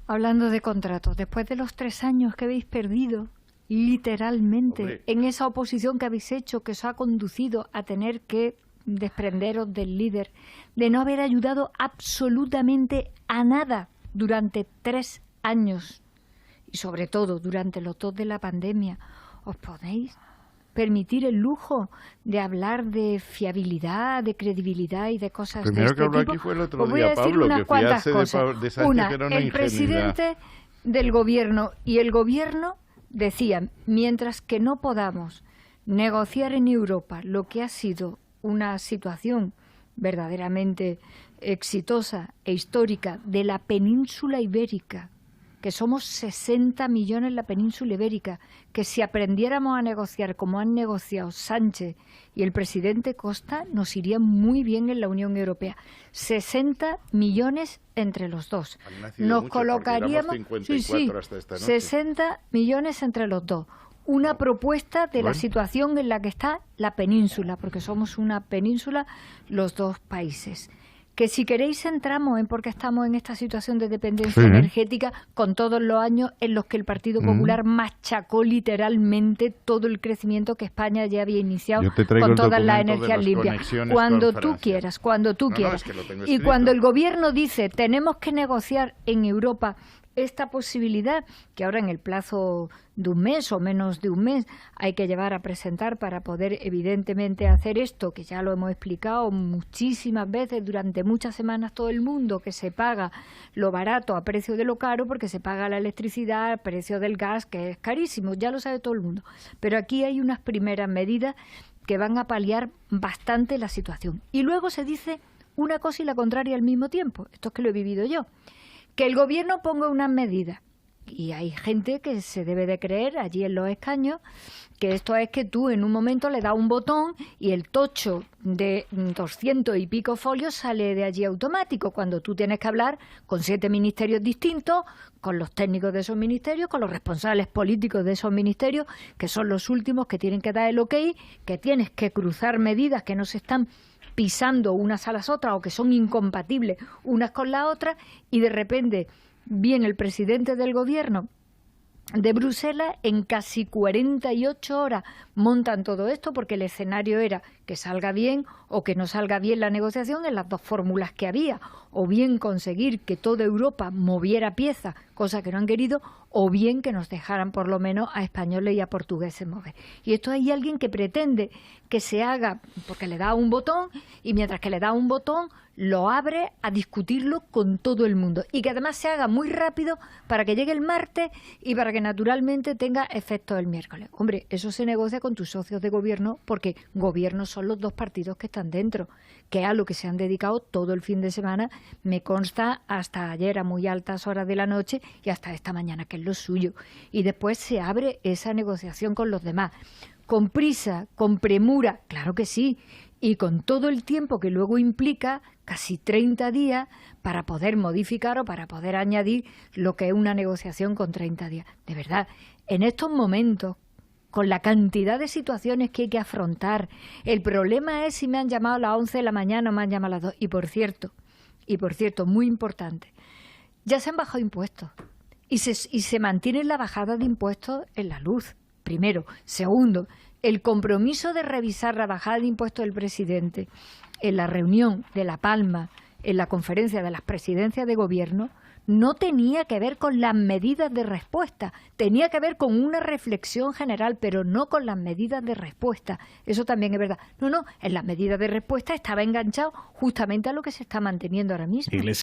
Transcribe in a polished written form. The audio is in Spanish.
Hablando de contratos, después de los 3 años que habéis perdido, literalmente, Hombre, en esa oposición que habéis hecho, que os ha conducido a tener que desprenderos del líder, de no haber ayudado absolutamente a nada durante 3 años, y sobre todo durante los 2 de la pandemia, ¿os podéis permitir el lujo de hablar de fiabilidad, de credibilidad y de cosas primero de que este habló tipo? aquí fue el otro Os voy día a decir Pablo, unas que cuantas fiarse cosas. de Sánchez Una, era una el ingenuidad. presidente del gobierno y el gobierno decían, mientras que no podamos negociar en Europa lo que ha sido una situación verdaderamente exitosa e histórica de la península ibérica, que somos 60 millones en la península ibérica, que si aprendiéramos a negociar como han negociado Sánchez y el presidente Costa, nos iría muy bien en la Unión Europea. 60 millones entre los dos. Han nacido Nos muchos, porque colocaríamos 54 hasta esta noche. 60 millones entre los dos. Una propuesta de la situación en la que está la península, porque somos una península los dos países. Que si queréis entramos en por qué estamos en esta situación de dependencia energética con todos los años en los que el Partido Popular machacó literalmente todo el crecimiento que España ya había iniciado con todas las energías limpias. Cuando tú quieras, cuando tú quieras. Es que lo tengo Y escrito. cuando el gobierno dice tenemos que negociar en Europa esta posibilidad, que ahora en el plazo de un mes o menos de un mes hay que llevar a presentar para poder evidentemente hacer esto, que ya lo hemos explicado muchísimas veces durante muchas semanas todo el mundo, que se paga lo barato a precio de lo caro, porque se paga la electricidad a precio del gas, que es carísimo, ya lo sabe todo el mundo. Pero aquí hay unas primeras medidas que van a paliar bastante la situación. Y luego se dice una cosa y la contraria al mismo tiempo. Esto es que lo he vivido yo. Que el gobierno ponga unas medidas, y hay gente que se debe de creer allí en los escaños que esto es que tú en un momento le das un botón y el tocho de 200 y pico folios sale de allí automático, cuando tú tienes que hablar con 7 ministerios distintos, con los técnicos de esos ministerios, con los responsables políticos de esos ministerios, que son los últimos que tienen que dar el ok, que tienes que cruzar medidas que no se están pisando unas a las otras o que son incompatibles unas con las otras, y de repente viene el presidente del gobierno de Bruselas, en casi 48 horas montan todo esto, porque el escenario era que salga bien o que no salga bien la negociación en las dos fórmulas que había, o bien conseguir que toda Europa moviera piezas, cosa que no han querido, o bien que nos dejaran por lo menos a españoles y a portugueses mover. Y esto hay alguien que pretende que se haga, porque le da un botón, y mientras que le da un botón, lo abre a discutirlo con todo el mundo. Y que además se haga muy rápido para que llegue el martes y para que naturalmente tenga efecto el miércoles. Hombre, eso se negocia con tus socios de gobierno, porque gobiernos son los dos partidos que están dentro, que a lo que se han dedicado todo el fin de semana, me consta, hasta ayer a muy altas horas de la noche y hasta esta mañana, que es lo suyo. Y después se abre esa negociación con los demás. Con prisa, con premura, claro que sí, y con todo el tiempo que luego implica, casi 30 días, para poder modificar o para poder añadir lo que es una negociación con 30 días. De verdad, en estos momentos, con la cantidad de situaciones que hay que afrontar, el problema es si me han llamado a las 11 de la mañana o me han llamado a las 2. Y por cierto, muy importante, ya se han bajado impuestos y se mantiene la bajada de impuestos en la luz. Primero. Segundo, el compromiso de revisar la bajada de impuestos del presidente en la reunión de La Palma, en la conferencia de las presidencias de gobierno, no tenía que ver con las medidas de respuesta, tenía que ver con una reflexión general, pero no con las medidas de respuesta. Eso también es verdad. No, en las medidas de respuesta estaba enganchado justamente a lo que se está manteniendo ahora mismo.